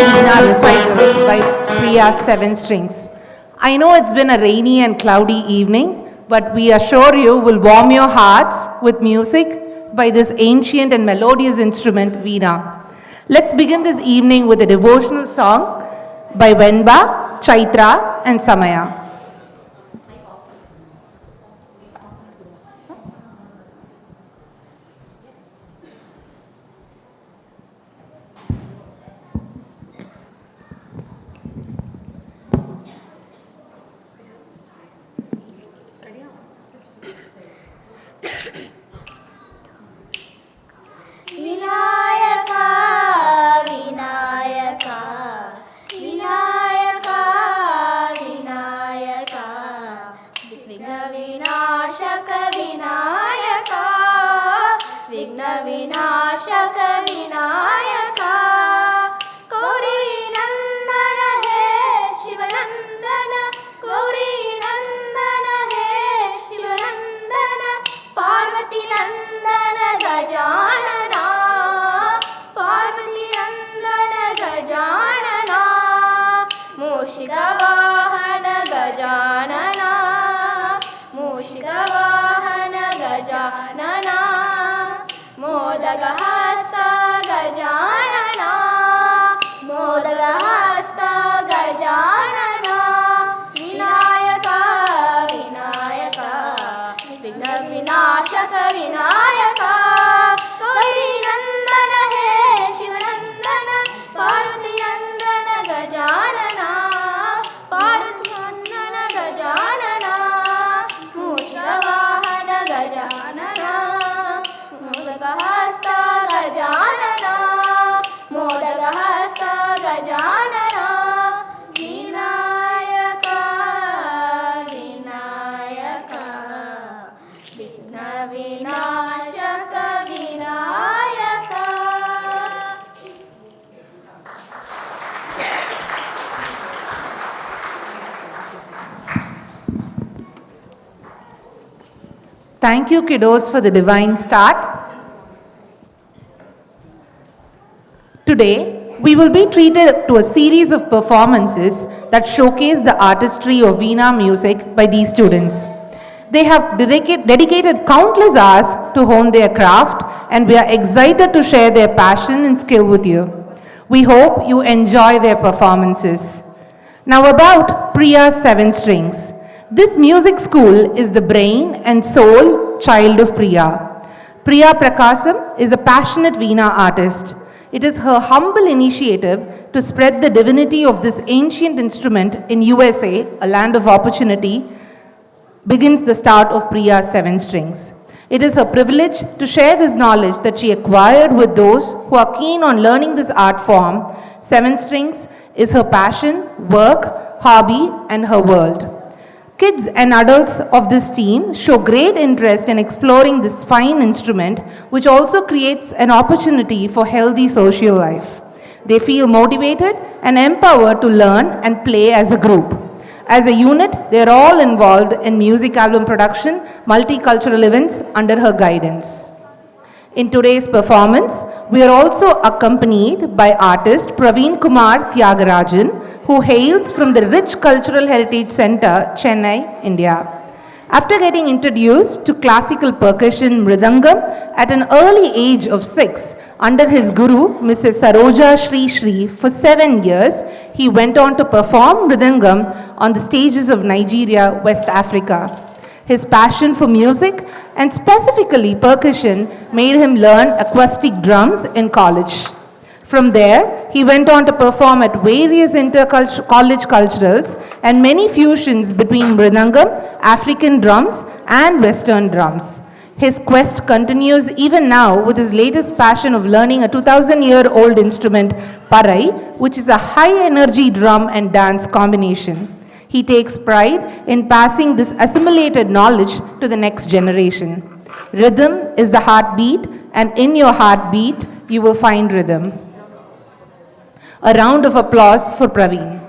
Veena Recital by Priya 7 Strings. I know it's been a rainy and cloudy evening, but we assure you will warm your hearts with music by this ancient and melodious instrument, Veena. Let's begin this evening with a devotional song by Venba, Chaitra, and Samaya. Vinayaka Vinayaka Vinayaka Vinayaka विघ्न विनाशक विनायका विघ्न विनाशक विनायका गौरी नंदन है शिवनंदन गौरी नंदन है शिवनंदन पार्वती नंदन गजानना पार्वती नंदन गजानना मूषिकवाहन गजानना मूषिकवाहन गजानना मोदकहस्त गजानना मोदकहस्त गजानना विनायका विनायका विघ्न विनाशक विनायका गौरी नंदन है शिवनंदन पार्वती नंदन गजानना पार्वती नंदन गजानना मूषिकवाहन गजानना मोदकहस्त गजानना मोदकहस्त गजानना विनायका विनायका विघ्न विनाशक Vinayaka Thank you, kiddos, for the divine start. Today, we will be treated to a series of performances that showcase the artistry of Veena music by these students. They have dedicated countless hours to hone their craft, and we are excited to share their passion and skill with you. We hope you enjoy their performances. Now about Priya 7 Strings. This music school is the brain and soul child of Priya. Priya Prakasam is a passionate Veena artist. It is her humble initiative to spread the divinity of this ancient instrument in USA, a land of opportunity, begins the start of Priya 7 Strings. It is her privilege to share this knowledge that she acquired with those who are keen on learning this art form. 7 Strings is her passion, work, hobby, and her world. Kids and adults of this team show great interest in exploring this fine instrument, which also creates an opportunity for healthy social life. They feel motivated and empowered to learn and play as a group. As a unit, they are all involved in music album production, multicultural events under her guidance. In today's performance, we are also accompanied by artist Praveen Kumar Tyagarajan, who hails from the Rich Cultural Heritage Center, Chennai, India. After getting introduced to classical percussion mridangam at an early age of 6, under his guru, Mrs. Saroja Shri Shri, for 7 years, he went on to perform mridangam on the stages of Nigeria, West Africa. His passion for music and specifically percussion made him learn acoustic drums in college. From there, he went on to perform at various inter-college culturals and many fusions between mridangam, African drums, and Western drums. His quest continues even now with his latest passion of learning a 2,000-year-old instrument, parai, which is a high-energy drum and dance combination. He takes pride in passing this assimilated knowledge to the next generation. Rhythm is the heartbeat, and in your heartbeat, you will find rhythm. A round of applause for Praveen.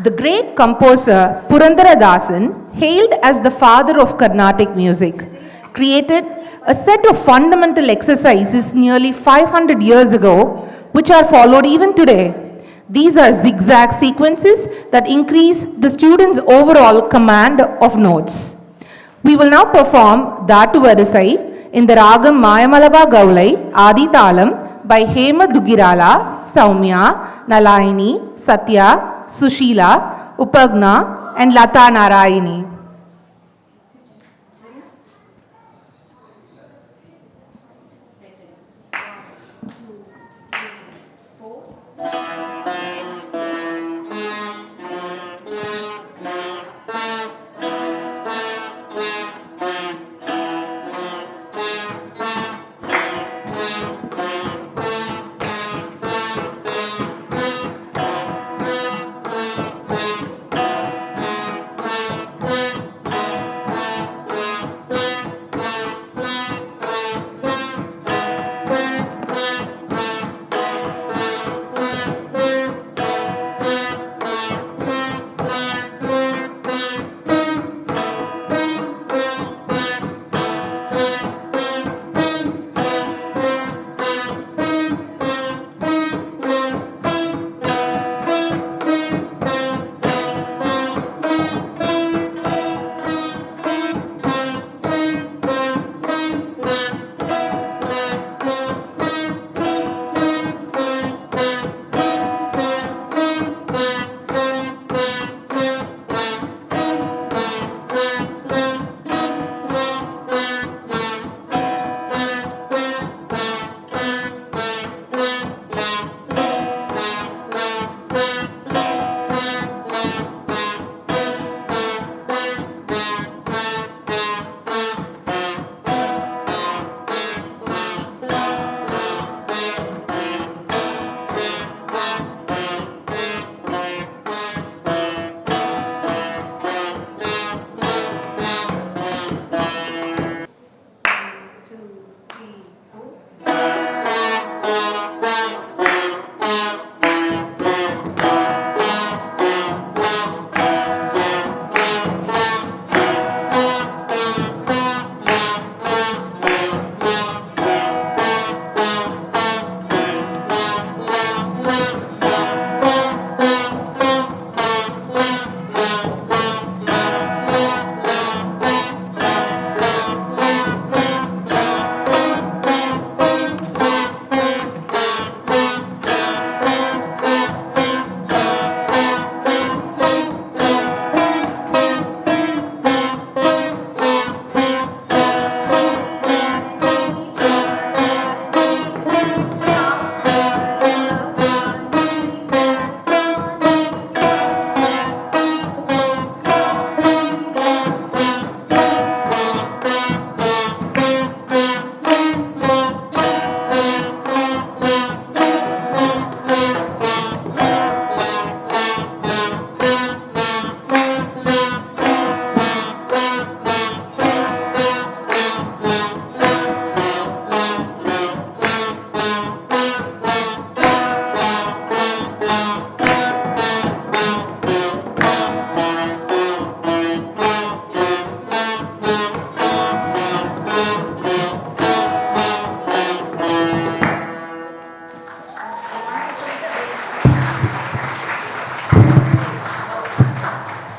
The great composer Purandaradasan, hailed as the father of Carnatic music, created a set of fundamental exercises nearly 500 years ago, which are followed even today. These are zigzag sequences that increase the student's overall command of notes. We will now perform Datu Varisai in the Ragam Mayamalava Gaulai Adi Talam by Hema Dugirala, Saumya, Nalaini, Satya, Sushila, Upagna and Lata Narayini.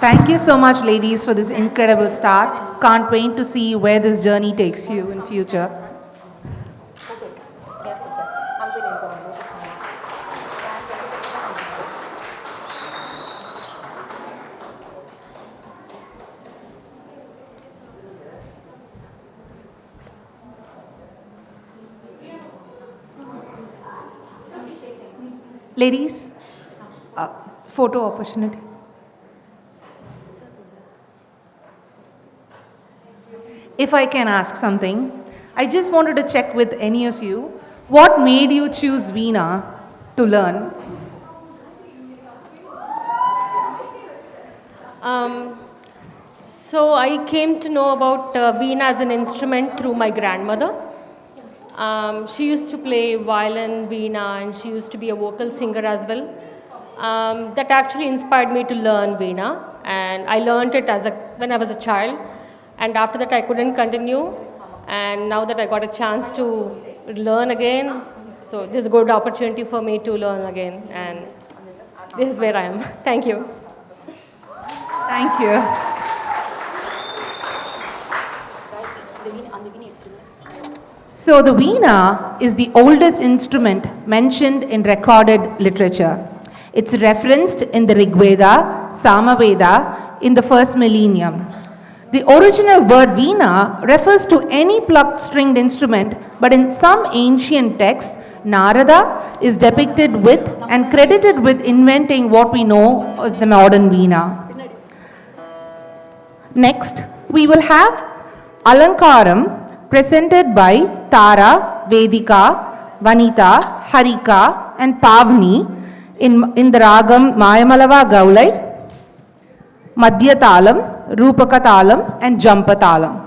Thank you so much, ladies, for this incredible start. Can't wait to see where this journey takes you in future. Ladies, photo opportunity. If I can ask something, I just wanted to check with any of you, what made you choose Veena to learn? So I came to know about Veena as an instrument through my grandmother. She used to play violin, Veena, and she used to be a vocal singer as well. that actually inspired me to learn Veena. And I learned it when I was a child. And after that, I couldn't continue. And now that I got a chance to learn again, so this is a good opportunity for me to learn again. And this is where I am. Thank you. Thank you. So, the Veena is the oldest instrument mentioned in recorded literature. It's referenced in the Rig Veda, Samaveda in the first millennium. The original word Veena refers to any plucked stringed instrument, but in some ancient texts, Narada is depicted with and credited with inventing what we know as the modern Veena. Next, we will have Alankaram presented by Tara, Vedika, Vanita, Harika and Pavni in the ragam Mayamalava Gaulai, Madhyatalam, Rupakatalam and Jampatalam.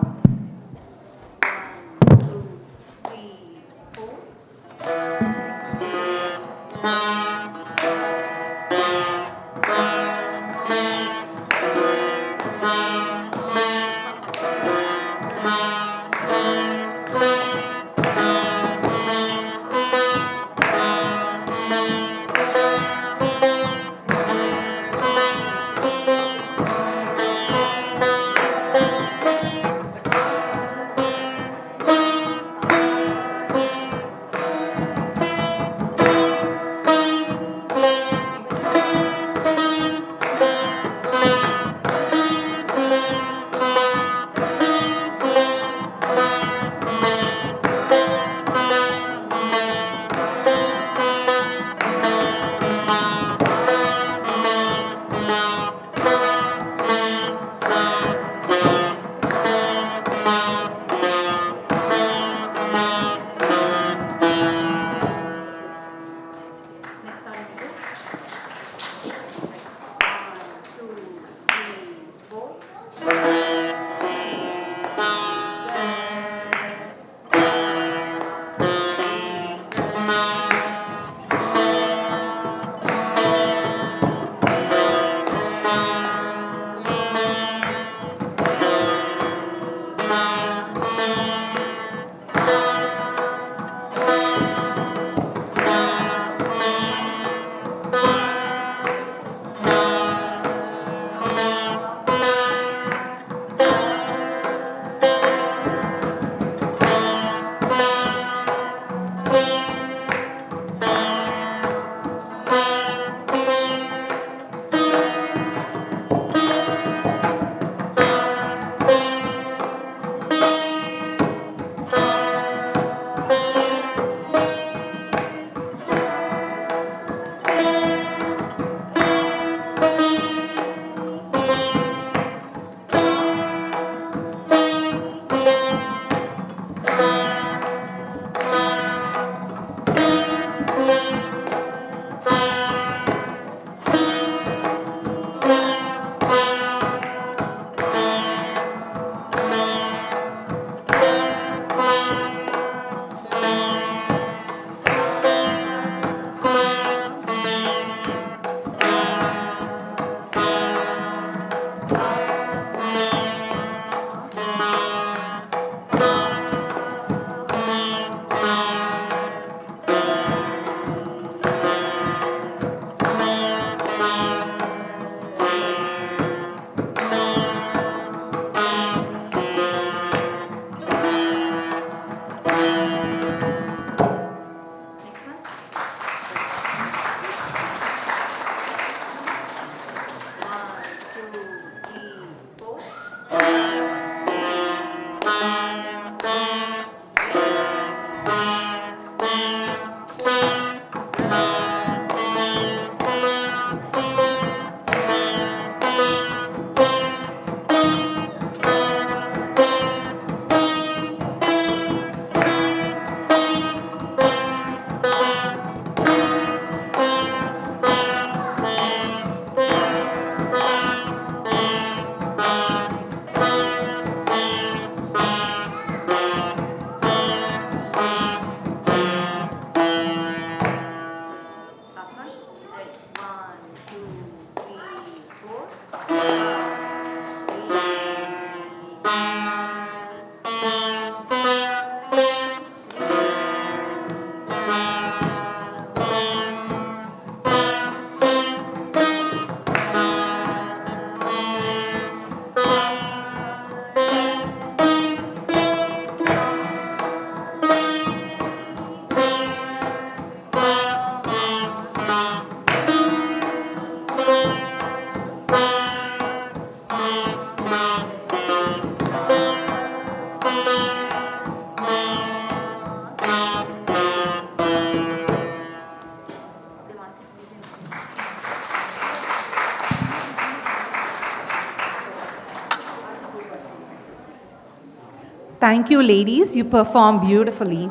Thank you, ladies. You perform beautifully.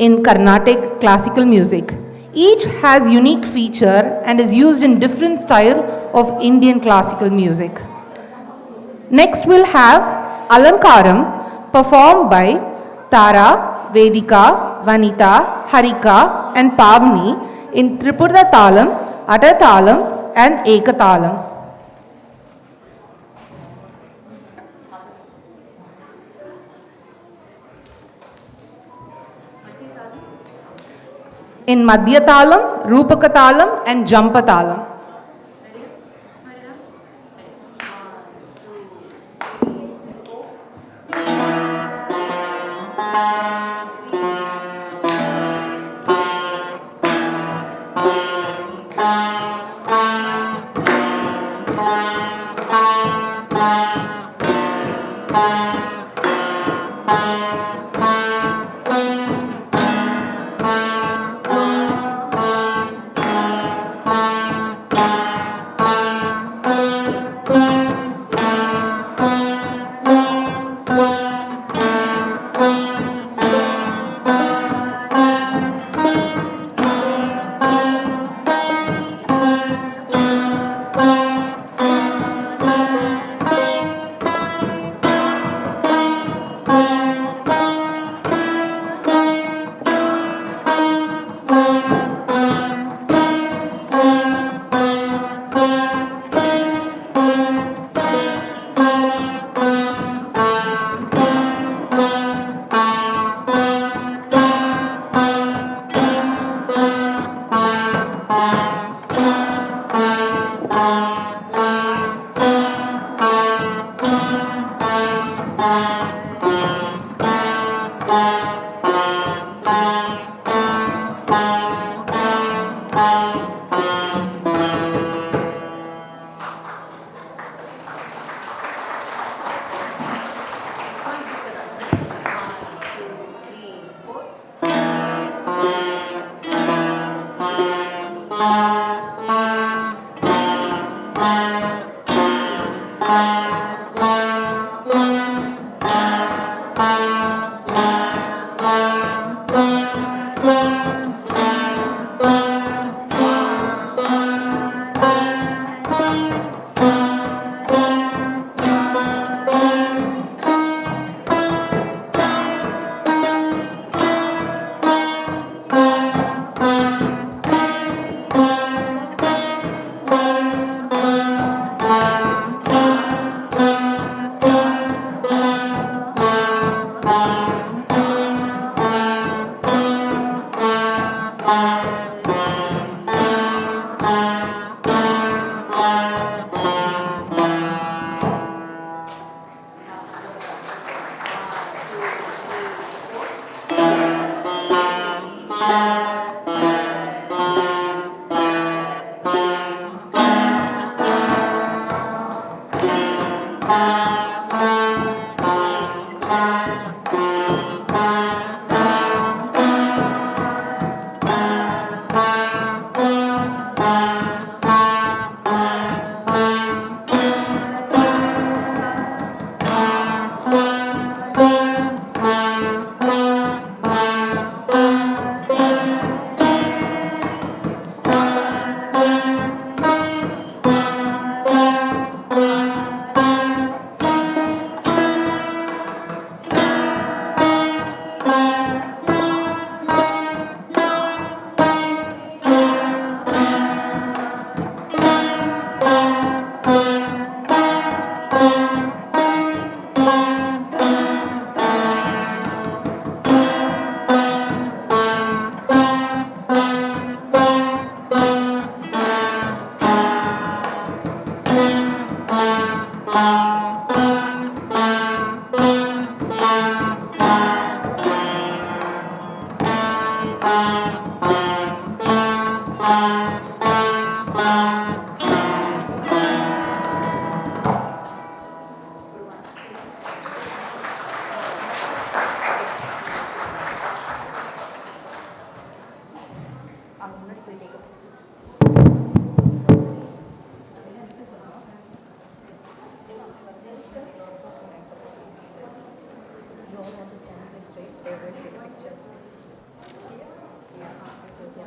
In Carnatic classical music, each has unique feature and is used in different style of Indian classical music. Next we'll have Alankaram performed by Tara, Vedika, Vanita, Harika and Pavni in Tripura Talam, Atatalam and Ekatalam. In Madhyatalam, Rupakatalam and Jampatalam.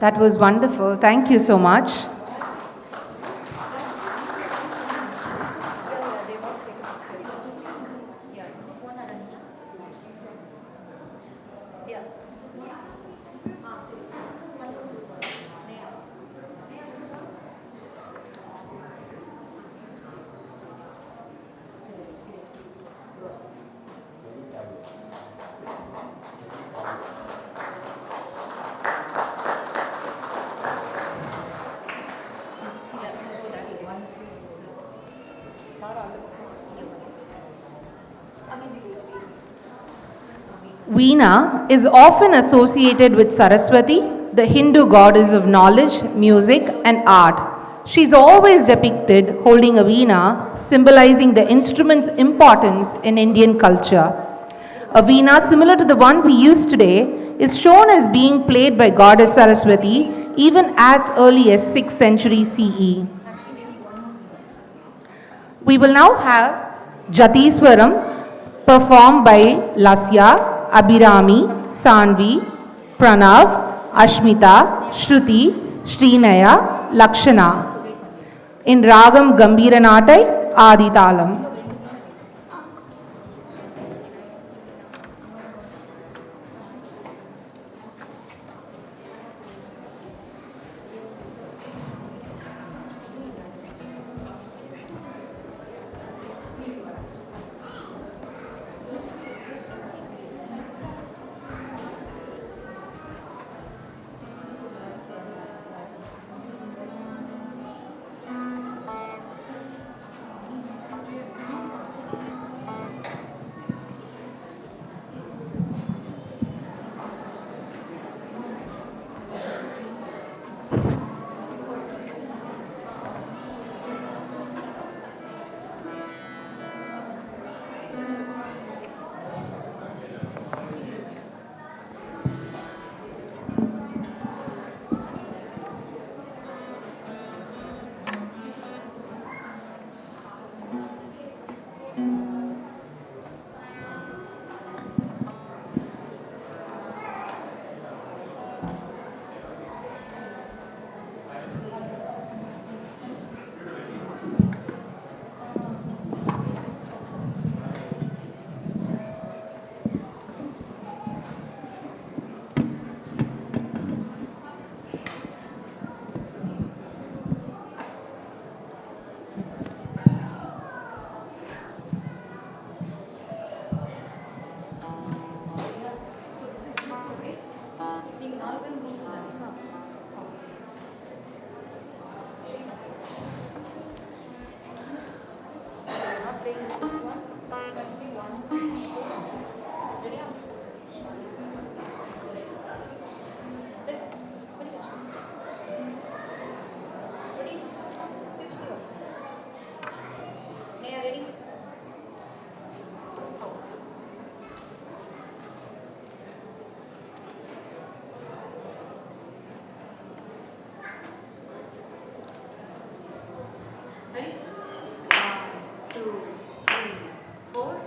That was wonderful. Thank you so much. Veena is often associated with Saraswati, the Hindu goddess of knowledge, music, and art. She is always depicted holding a veena, symbolizing the instrument's importance in Indian culture. A veena similar to the one we use today is shown as being played by goddess Saraswati even as early as 6th century CE. We will now have Jatiswaram performed by Lasya, Abhirami, Sanvi, Pranav, Ashmita, Shruti, Srinaya, Lakshana in Ragam Gambiranatai Aditalam. Ready? 1, 2, 3, 4.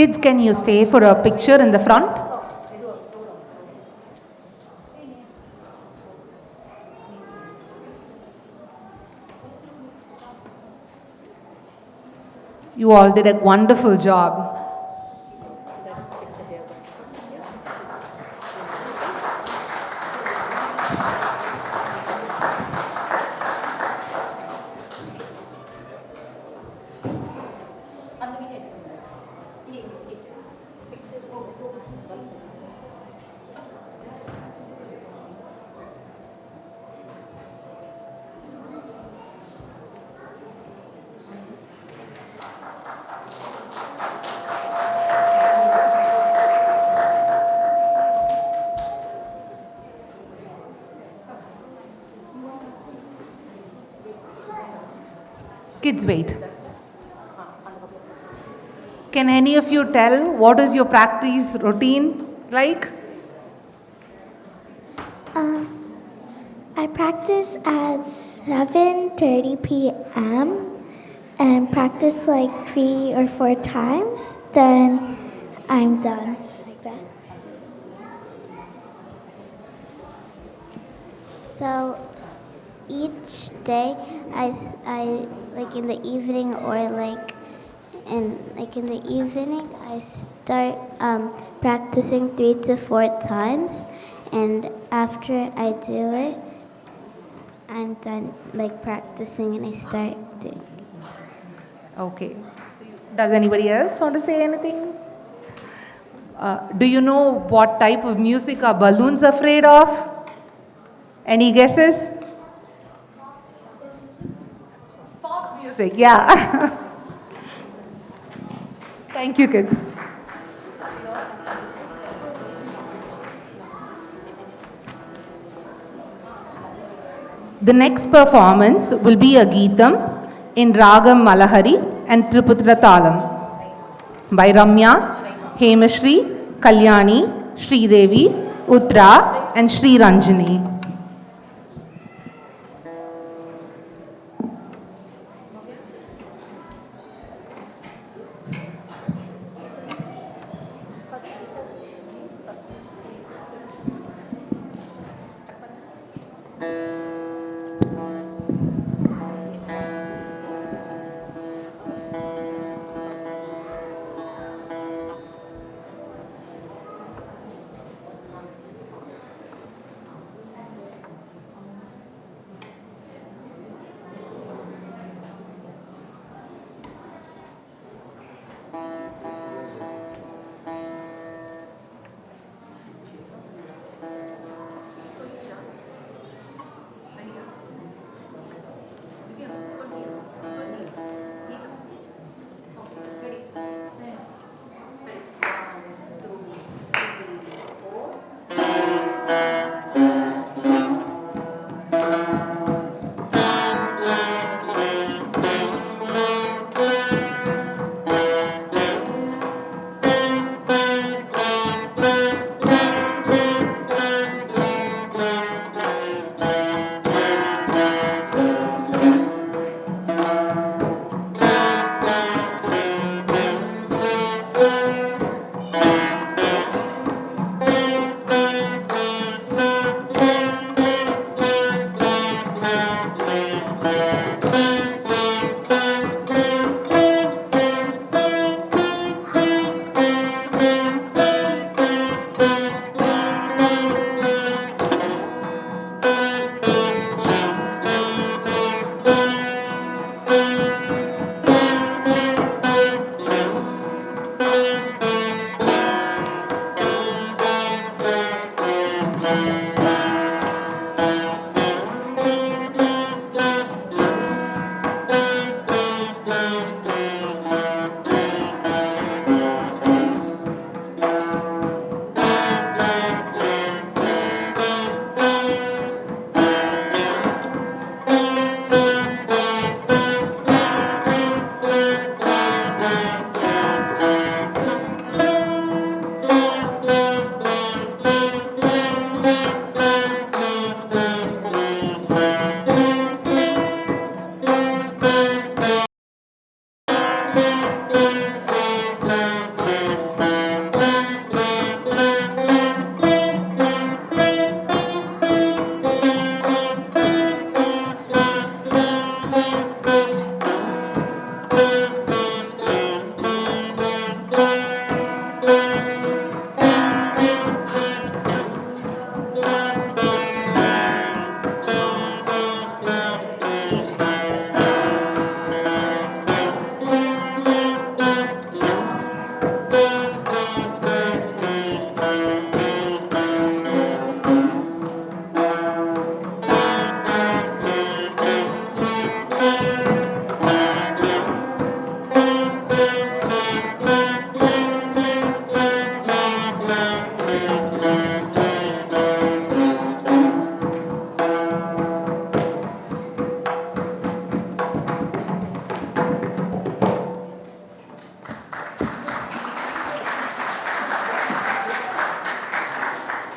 Kids, can you stay for a picture in the front? You all did a wonderful job. Kids, wait. Can any of you tell what is your practice routine like? I practice at 7:30 p.m. and practice like 3 or 4 times. Then I'm done like that. So each day, I like in the evening or in the evening, I start practicing 3 to 4 times, and after I do it, I'm done like practicing, and I start doing. Okay. Does anybody else want to say anything? Do you know what type of music are balloons afraid of? Any guesses? Pop music, yeah. Thank you, kids. The next performance will be a Geetam in Ragam Malahari and Triputra Talam by Ramya, Hemashri, Kalyani, Sridevi, Uttara, and Sri Ranjani.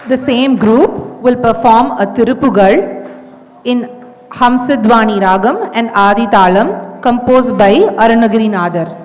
The same group will perform a Tirupugal in Hamsadvani Ragam and Adi Talam composed by Arunagiri Nadar.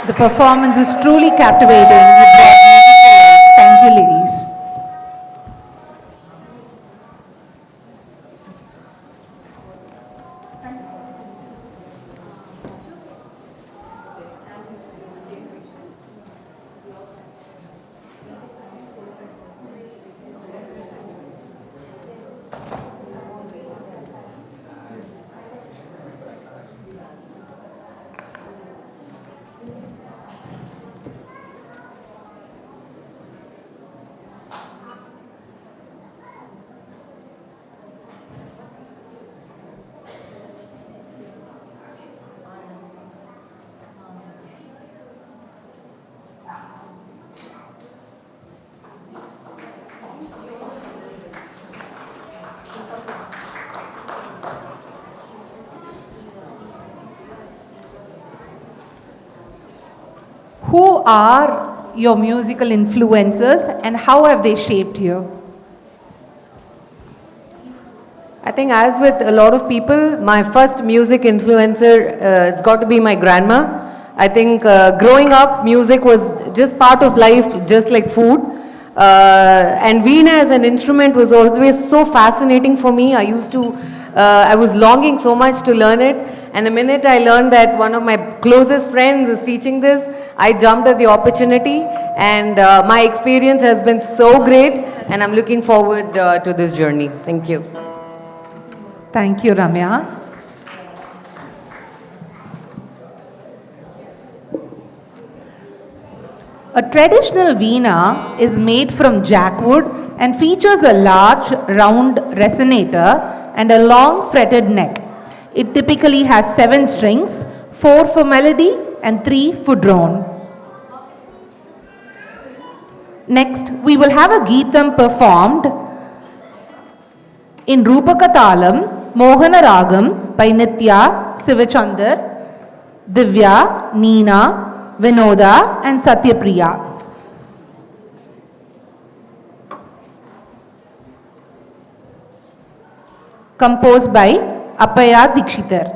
The performance was truly captivating. You brought music to life. Thank you, ladies. Who are your musical influences and how have they shaped you? I think, as with a lot of people, my first music influencer, it's got to be my grandma. I think growing up, music was just part of life, just like food. And Veena as an instrument was always so fascinating for me. I was longing so much to learn it. And the minute I learned that one of my closest friends is teaching this, I jumped at the opportunity. And my experience has been so great. And I'm looking forward to this journey. Thank you. Thank you, Ramya. A traditional veena is made from jackwood and features a large round resonator and a long fretted neck. It typically has 7 strings, 4 for melody and 3 for drone. Next, we will have a Geetam performed in Rupaka Talam, Mohana Ragam by Nitya, Sivachandar, Divya, Neena, Vinoda and Satyapriya. Composed by Apaya Dikshitar.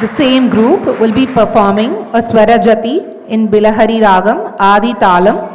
The same group will be performing a Swarajati in Bilahari Ragam, Adi Talam.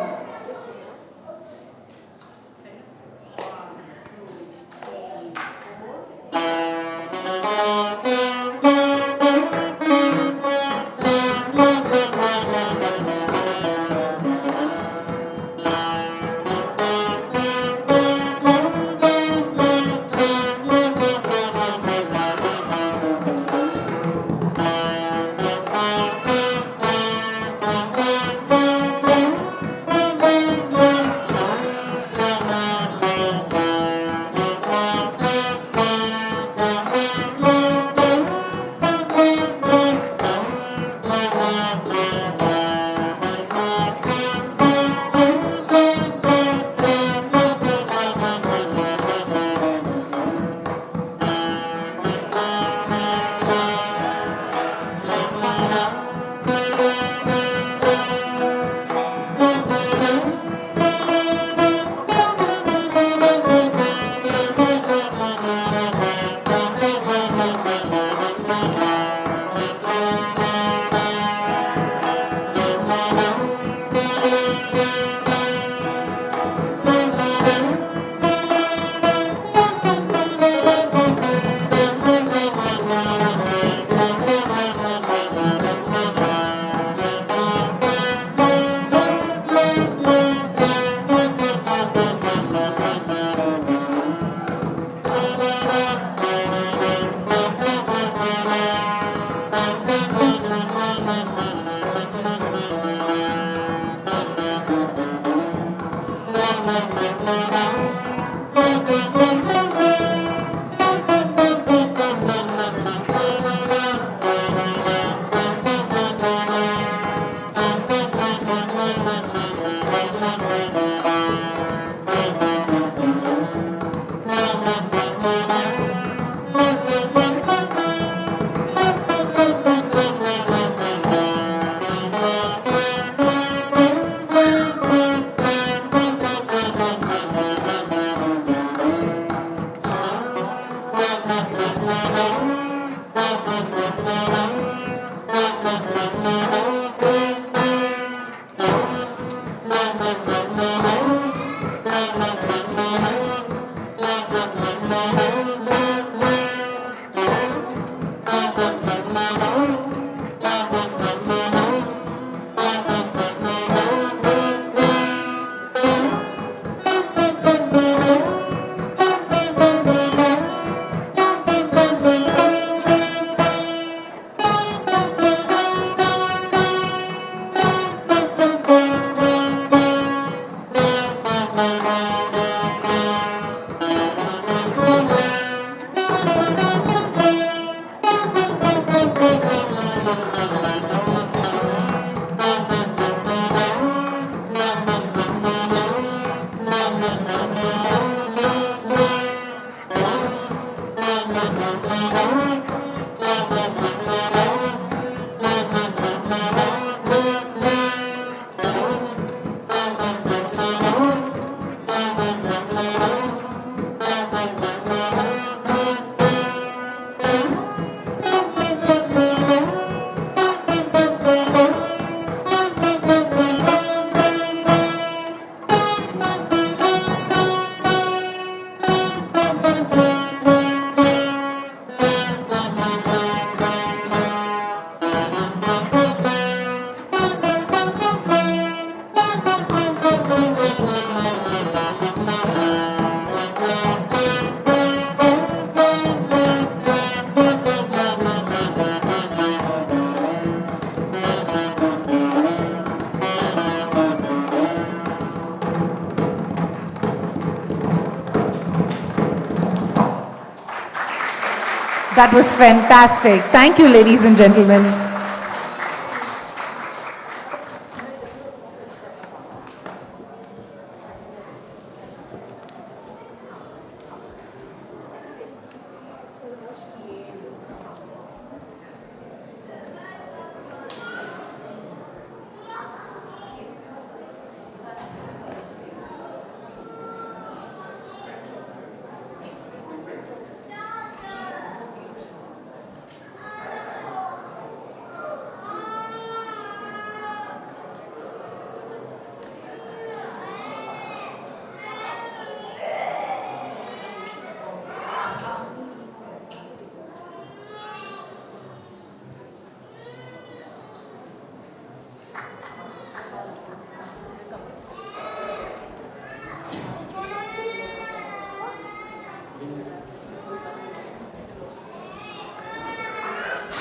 That was fantastic. Thank you, ladies and gentlemen.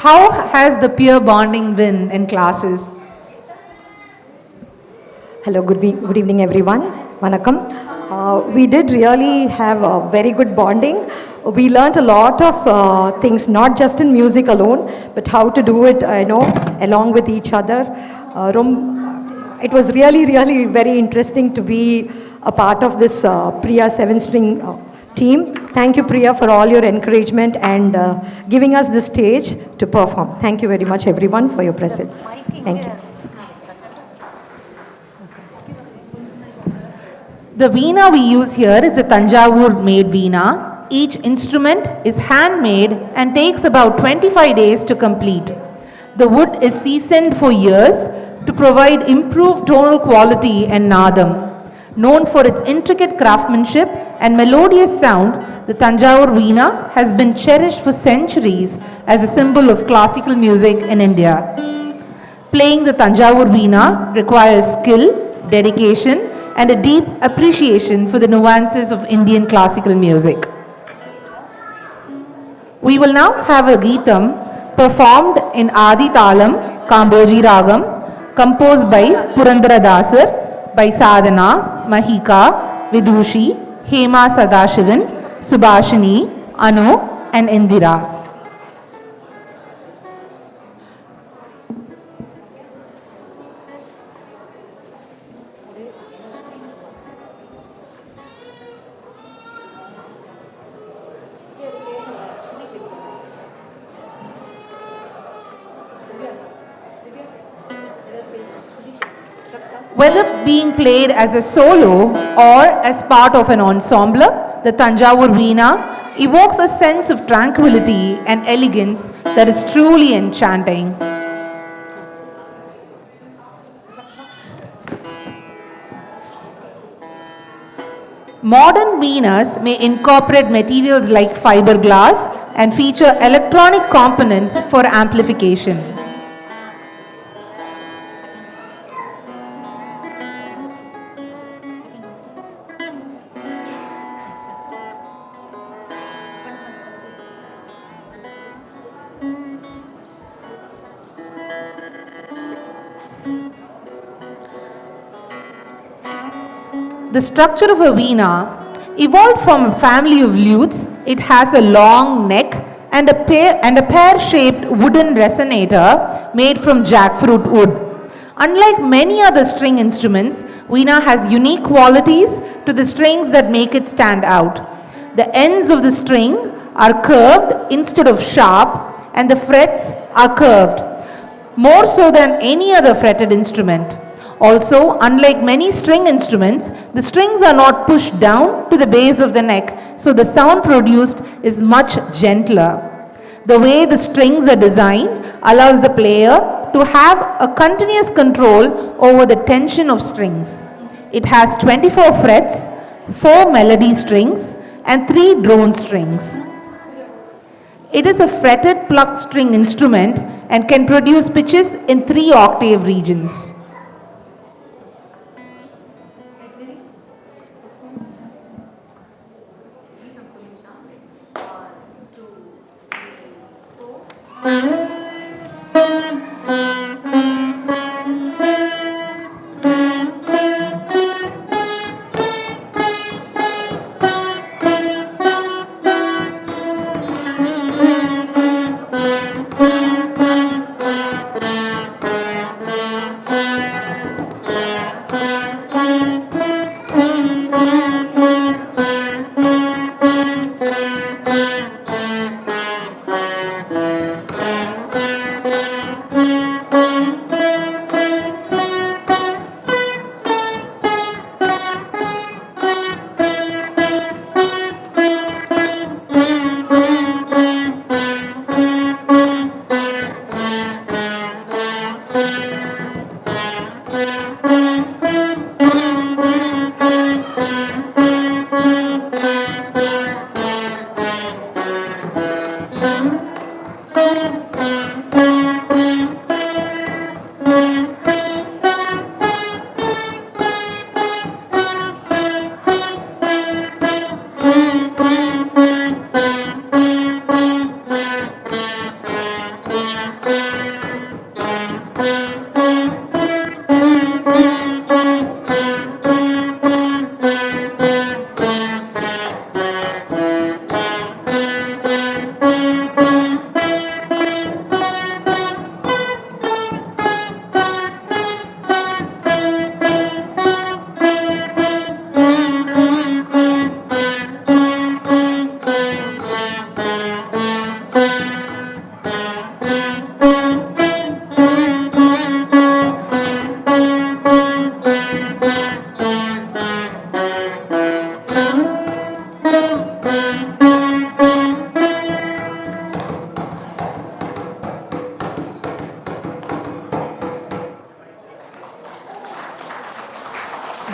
how has the peer bonding been in classes? Hello, good evening, everyone. Vanakkam. We did really have a very good bonding. We learnt a lot of things, not just in music alone, but how to do it, along with each other. It was really, really very interesting to be a part of this Priya 7-string team. Thank you, Priya, for all your encouragement and giving us the stage to perform. Thank you very much, everyone, for your presence. Thank you. The veena we use here is a Tanjavur made veena. Each instrument is handmade and takes about 25 days to complete. The wood is seasoned for years to provide improved tonal quality and nadam. Known for its intricate craftsmanship and melodious sound, the Tanjavur veena has been cherished for centuries as a symbol of classical music in India. Playing the Tanjavur veena requires skill, dedication, and a deep appreciation for the nuances of Indian classical music. We will now have a Geetam performed in Adi Talam, Kamboji Ragam, composed by Purandara Dasar, by Sadhana, Mahika, Vidushi, Hema Sadashivan, Subhashini, Anu, and Indira. Whether being played as a solo or as part of an ensemble, the Tanjavur Veena evokes a sense of tranquility and elegance that is truly enchanting. Modern Veenas may incorporate materials like fiberglass and feature electronic components for amplification. The structure of a veena evolved from a family of lutes. It has a long neck and a pear-shaped wooden resonator made from jackfruit wood. Unlike many other string instruments, veena has unique qualities to the strings that make it stand out. The ends of the string are curved instead of sharp, and the frets are curved, more so than any other fretted instrument. Also, unlike many string instruments, the strings are not pushed down to the base of the neck, so the sound produced is much gentler. The way the strings are designed allows the player to have a continuous control over the tension of strings. It has 24 frets, 4 melody strings, and 3 drone strings. It is a fretted plucked string instrument and can produce pitches in 3 octave regions.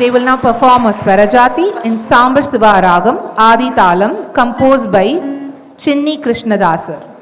They will now perform a Swarajati in Sambar Siva Ragam, Adi Talam, composed by Chinni Krishnadasar.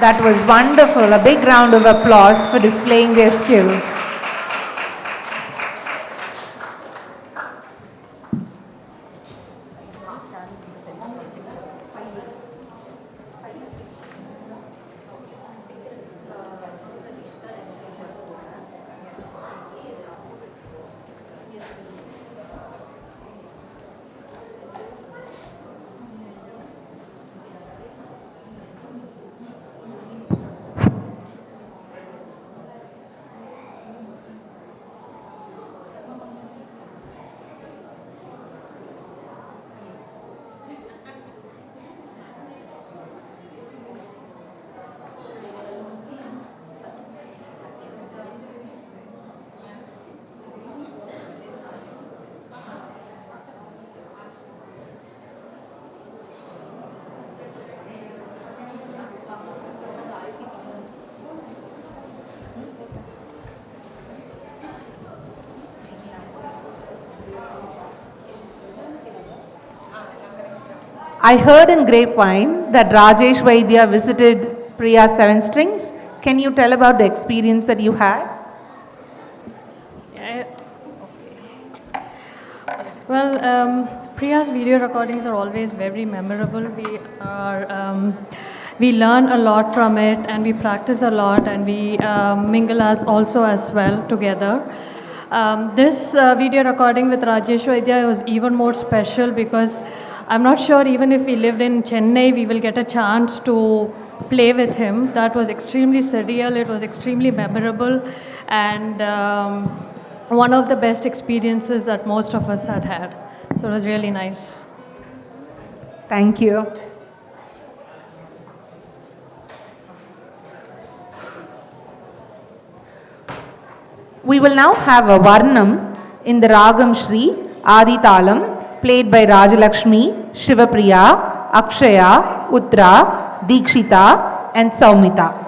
That was wonderful. A big round of applause for displaying their skills. I heard in grapevine that Rajesh Vaidya visited Priya Seven Strings. Can you tell about the experience that you had? Yeah, well, Priya's video recordings are always very memorable. We learn a lot from it, and we practice a lot, and we mingle us also as well together. This video recording with Rajesh Vaidya was even more special because I'm not sure even if we lived in Chennai, we will get a chance to play with him. That was extremely surreal. It was extremely memorable, and one of the best experiences that most of us had had. So it was really nice. Thank you. We will now have a Varnam in the Ragam Shri Adi Talam, played by Rajalakshmi, Shivapriya, Akshaya, Uttara, Dikshita, and Saumita.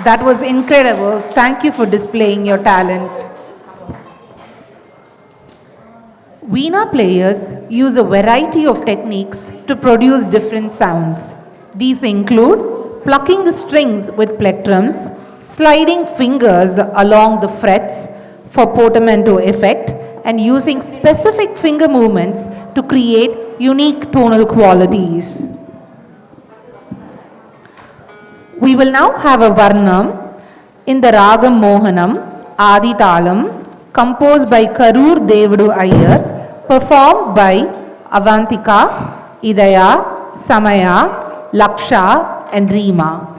That was incredible. Thank you for displaying your talent. Veena players use a variety of techniques to produce different sounds. These include plucking the strings with plectrums, sliding fingers along the frets for portamento effect, and using specific finger movements to create unique tonal qualities. We will now have a Varnam in the Ragam Mohanam, Adi Talam, composed by Karur Devadu Iyer, performed by Avantika, Idaya, Samaya, Laksha, and Reema.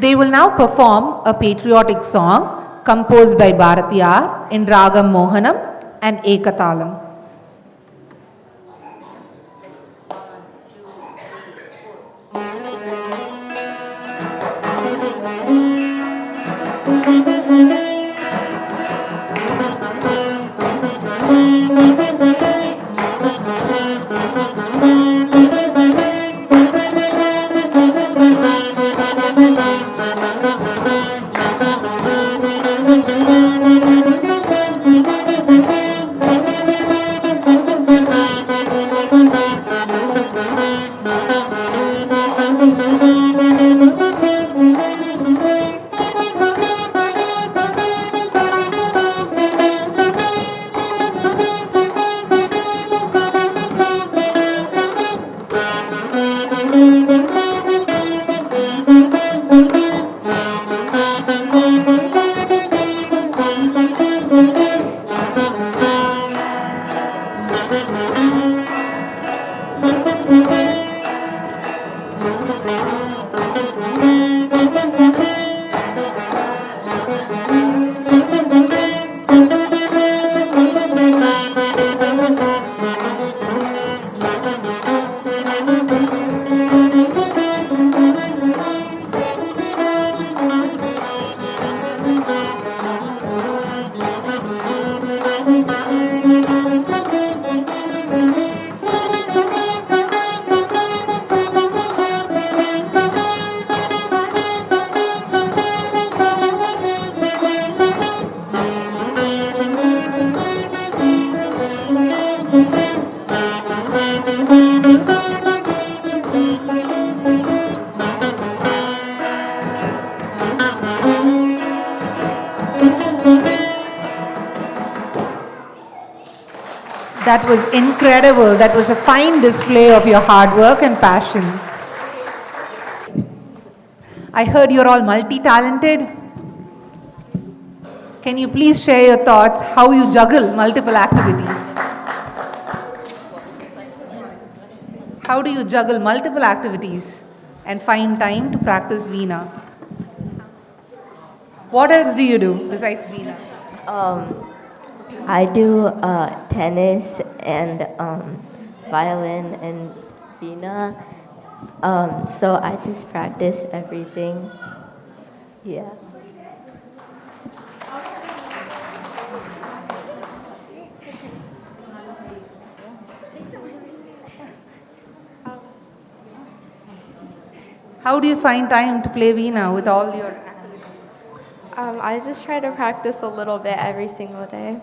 They will now perform a patriotic song composed by Bharatiyar in Ragam Mohanam and Ekatalam. That was incredible. That was a fine display of your hard work and passion. I heard you're all multi-talented. Can you please share your thoughts how you juggle multiple activities? How do you juggle multiple activities and find time to practice Veena? What else do you do besides Veena? I do tennis and violin and Veena. So I just practice everything. Yeah. How do you find time to play Veena with all your activities? I just try to practice a little bit every single day.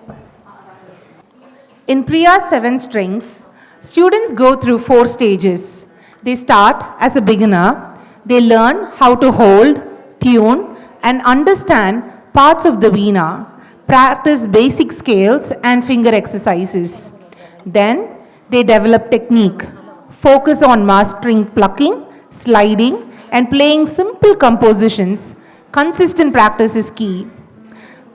In Priya's 7 strings, students go through 4 stages. They start as a beginner. They learn how to hold, tune, and understand parts of the Veena, practice basic scales and finger exercises. Then they develop technique, focus on mastering plucking, sliding, and playing simple compositions. Consistent practice is key.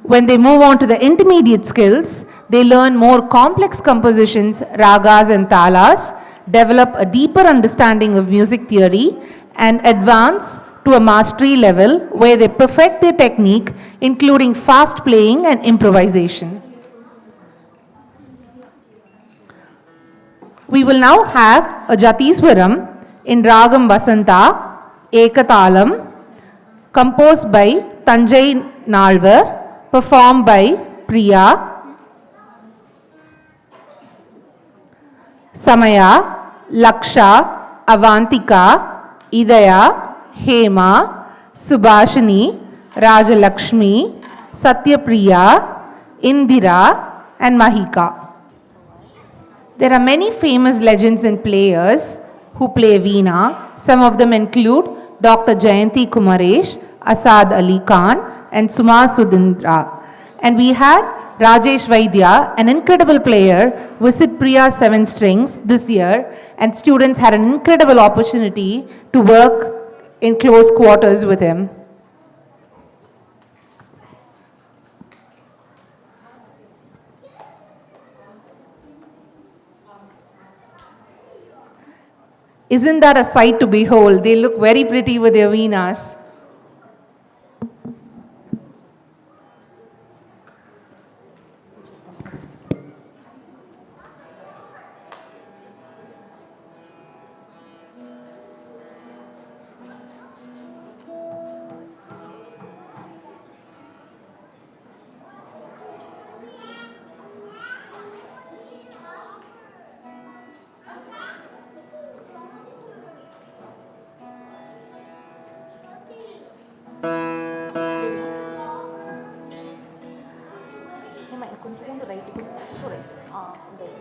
When they move on to the intermediate skills, they learn more complex compositions, ragas and talas, develop a deeper understanding of music theory, and advance to a mastery level where they perfect their technique, including fast playing and improvisation. We will now have a Jatiswaram in Ragam Vasanta, Ekatalam, composed by Tanjai Nalvar, performed by Priya. Samaya, Laksha, Avantika, Idaya, Hema, Subhashini, Rajalakshmi, Satyapriya, Indira, and Mahika. There are many famous legends and players who play Veena. Some of them include Dr. Jayanti Kumaresh, Asad Ali Khan, and Suma Sudindra. And we had Rajesh Vaidya, an incredible player, visit Priya's 7 strings this year, and students had an incredible opportunity to work in close quarters with him. Isn't that a sight to behold? They look very pretty with their Veenas.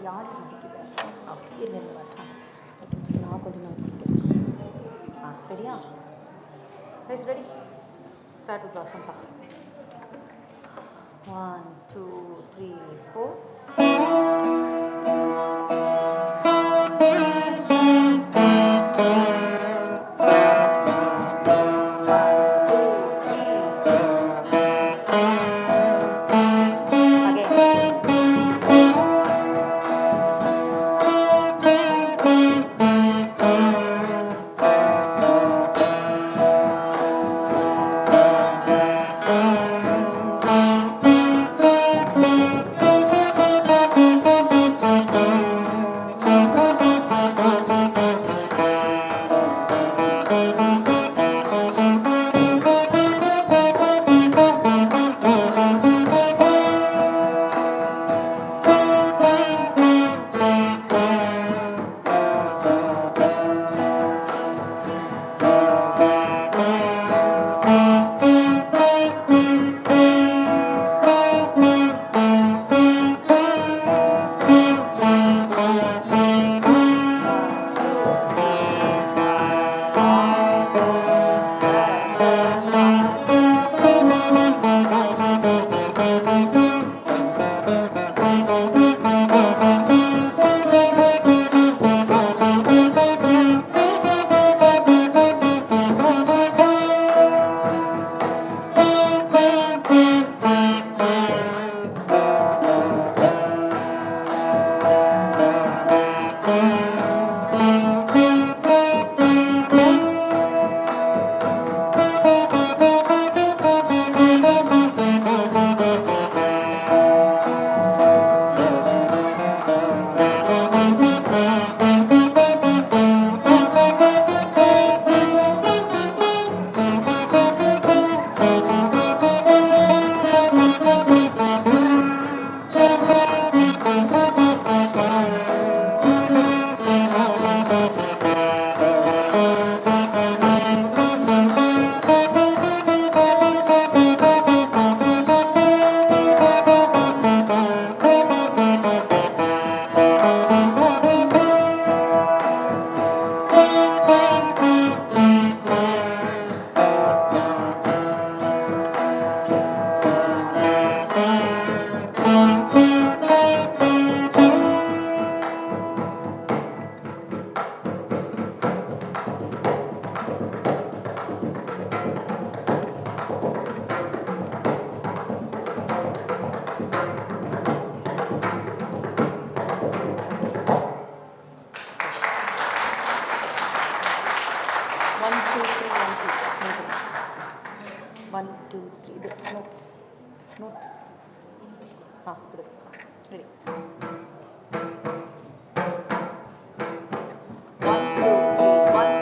யார் முடிக்கிறேன் இருங்க நான் கொஞ்சம் நான் ரெடியா guys ready start with Vasanta 1 2 3 4 1 2 3 the notes ready 1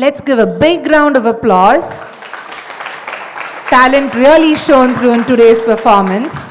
Let's give a big round of applause. Talent really shone through in today's performance.